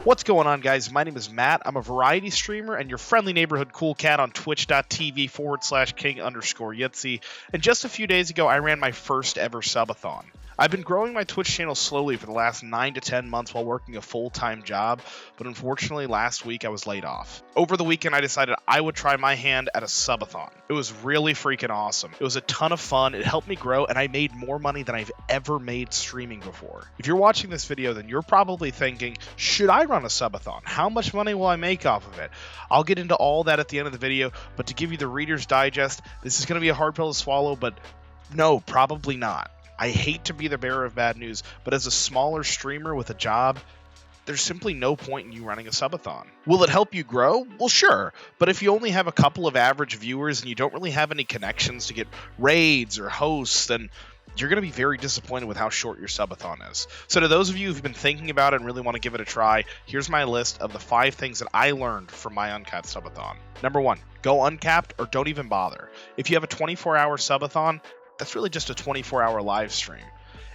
What's going on, guys? My name is Matt. I'm a variety streamer and your friendly neighborhood cool cat on twitch.tv/king_Jutze. And just a few days ago, I ran my first ever subathon. I've been growing my Twitch channel slowly for the last 9 to 10 months while working a full-time job, but unfortunately last week I was laid off. Over the weekend I decided I would try my hand at a subathon. It was really freaking awesome. It was a ton of fun, it helped me grow, and I made more money than I've ever made streaming before. If you're watching this video, then you're probably thinking, should I run a subathon? How much money will I make off of it? I'll get into all that at the end of the video, but to give you the Reader's Digest, this is going to be a hard pill to swallow, but no, probably not. I hate to be the bearer of bad news, but as a smaller streamer with a job, there's simply no point in you running a subathon. Will it help you grow? Well, sure, but if you only have a couple of average viewers and you don't really have any connections to get raids or hosts, then you're going to be very disappointed with how short your subathon is. So to those of you who've been thinking about it and really want to give it a try, here's my list of the 5 things that I learned from my uncapped subathon. Number 1, go uncapped or don't even bother. If you have a 24-hour subathon, that's really just a 24-hour live stream.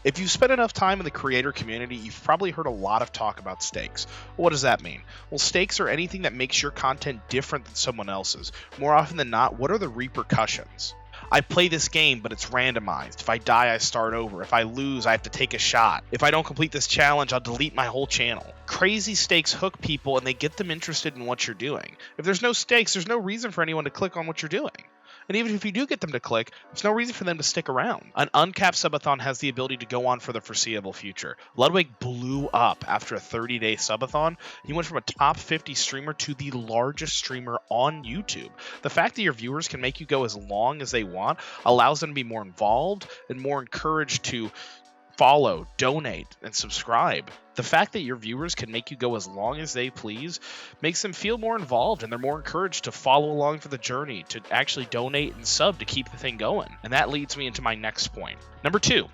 If you've spent enough time in the creator community, you've probably heard a lot of talk about stakes. What does that mean? Well, stakes are anything that makes your content different than someone else's. More often than not, what are the repercussions? I play this game, but it's randomized. If I die, I start over. If I lose, I have to take a shot. If I don't complete this challenge, I'll delete my whole channel. Crazy stakes hook people and they get them interested in what you're doing. If there's no stakes, there's no reason for anyone to click on what you're doing. And even if you do get them to click, there's no reason for them to stick around. An uncapped subathon has the ability to go on for the foreseeable future. Ludwig blew up after a 30-day subathon. He went from a top 50 streamer to the largest streamer on YouTube. The fact that your viewers can make you go as long as they want allows them to be more involved and more encouraged to follow, donate, and subscribe. The fact that your viewers can make you go as long as they please makes them feel more involved, and they're more encouraged to follow along for the journey, to actually donate and sub to keep the thing going. And that leads me into my next point. Number 2.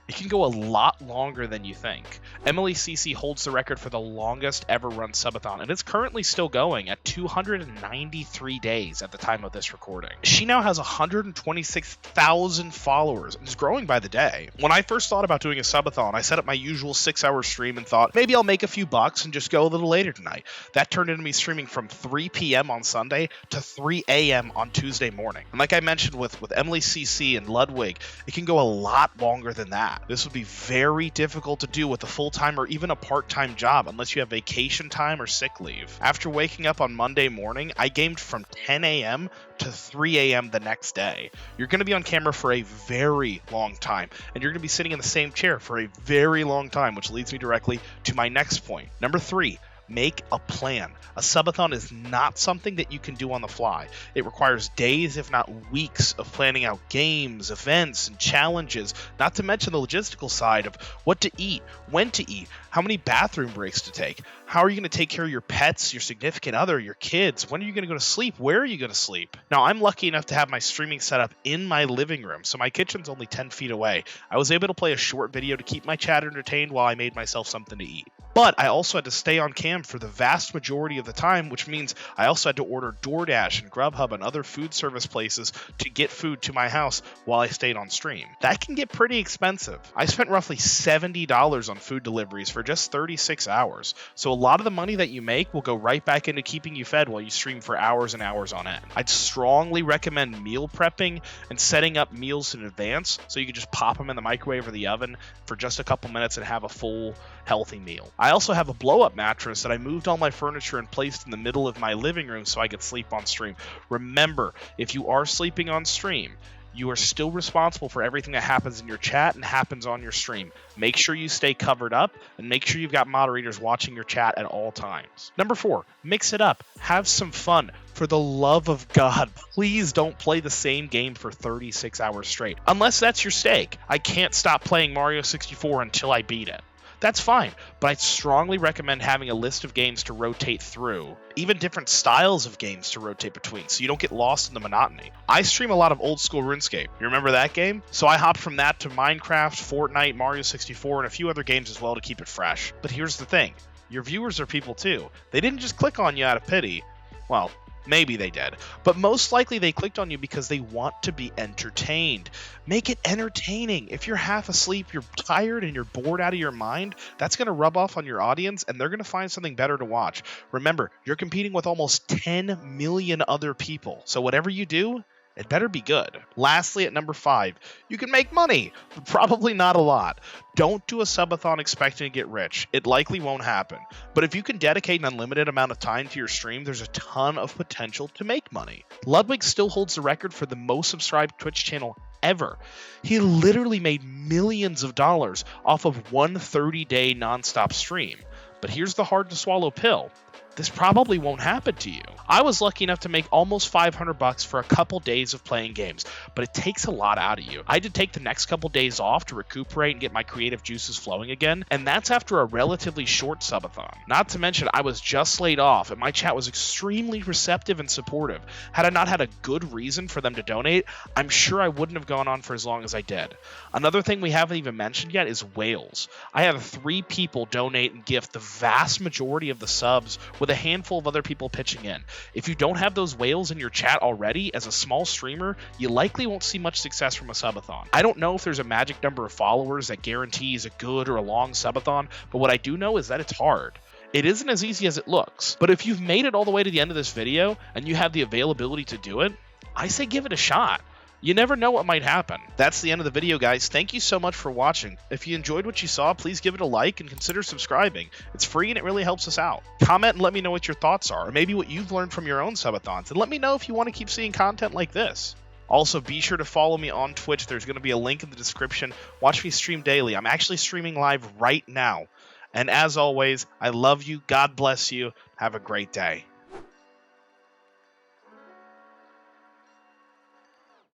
It can go a lot longer than you think. Emily CC holds the record for the longest ever run subathon, and it's currently still going at 293 days at the time of this recording. She now has 126,000 followers and is growing by the day. When I first thought about doing a subathon, I set up my usual 6-hour stream and thought, maybe I'll make a few bucks and just go a little later tonight. That turned into me streaming from 3 p.m. on Sunday to 3 a.m. on Tuesday morning. And like I mentioned with Emily CC and Ludwig, it can go a lot longer than that. This would be very difficult to do with a full-time or even a part-time job unless you have vacation time or sick leave. After waking up on Monday morning, I gamed from 10 a.m. to 3 a.m. the next day. You're going to be on camera for a very long time, and you're going to be sitting in the same chair for a very long time, which leads me directly to my next point. Number 3. Make a plan. A subathon is not something that you can do on the fly. It requires days, if not weeks, of planning out games, events, and challenges, not to mention the logistical side of what to eat, when to eat, how many bathroom breaks to take, how are you going to take care of your pets, your significant other, your kids, when are you going to go to sleep, where are you going to sleep? Now, I'm lucky enough to have my streaming set up in my living room, so my kitchen's only 10 feet away. I was able to play a short video to keep my chat entertained while I made myself something to eat. But I also had to stay on cam for the vast majority of the time, which means I also had to order DoorDash and Grubhub and other food service places to get food to my house while I stayed on stream. That can get pretty expensive. I spent roughly $70 on food deliveries for just 36 hours. So a lot of the money that you make will go right back into keeping you fed while you stream for hours and hours on end. I'd strongly recommend meal prepping and setting up meals in advance so you can just pop them in the microwave or the oven for just a couple minutes and have a full, healthy meal. I also have a blow-up mattress that I moved all my furniture and placed in the middle of my living room so I could sleep on stream. Remember, if you are sleeping on stream, you are still responsible for everything that happens in your chat and happens on your stream. Make sure you stay covered up and make sure you've got moderators watching your chat at all times. Number 4, mix it up. Have some fun. For the love of God, please don't play the same game for 36 hours straight. Unless that's your stake. I can't stop playing Mario 64 until I beat it. That's fine, but I'd strongly recommend having a list of games to rotate through, even different styles of games to rotate between, so you don't get lost in the monotony. I stream a lot of old school RuneScape. You remember that game? So I hopped from that to Minecraft, Fortnite, Mario 64, and a few other games as well to keep it fresh. But here's the thing, your viewers are people too. They didn't just click on you out of pity. Well, Maybe they did, but most likely they clicked on you because they want to be entertained. Make it entertaining. If you're half asleep, you're tired, and you're bored out of your mind, that's going to rub off on your audience, and they're going to find something better to watch. Remember, you're competing with almost 10 million other people, so whatever you do, it better be good. Lastly, at number 5, you can make money, but probably not a lot. Don't do a subathon expecting to get rich. It likely won't happen. But if you can dedicate an unlimited amount of time to your stream, there's a ton of potential to make money. Ludwig still holds the record for the most subscribed Twitch channel ever. He literally made millions of dollars off of one 30-day nonstop stream. But here's the hard to swallow pill. This probably won't happen to you. I was lucky enough to make almost $500 for a couple days of playing games, but it takes a lot out of you. I had to take the next couple days off to recuperate and get my creative juices flowing again, and that's after a relatively short subathon. Not to mention, I was just laid off, and my chat was extremely receptive and supportive. Had I not had a good reason for them to donate, I'm sure I wouldn't have gone on for as long as I did. Another thing we haven't even mentioned yet is whales. I had 3 people donate and gift the vast majority of the subs, with a handful of other people pitching in. If you don't have those whales in your chat already, as a small streamer, you likely won't see much success from a subathon. I don't know if there's a magic number of followers that guarantees a good or a long subathon, but what I do know is that it's hard. It isn't as easy as it looks, but if you've made it all the way to the end of this video and you have the availability to do it, I say give it a shot. You never know what might happen. That's the end of the video, guys. Thank you so much for watching. If you enjoyed what you saw, please give it a like and consider subscribing. It's free and it really helps us out. Comment and let me know what your thoughts are, or maybe what you've learned from your own subathons, and let me know if you want to keep seeing content like this. Also, be sure to follow me on Twitch. There's going to be a link in the description. Watch me stream daily. I'm actually streaming live right now. And as always, I love you. God bless you. Have a great day.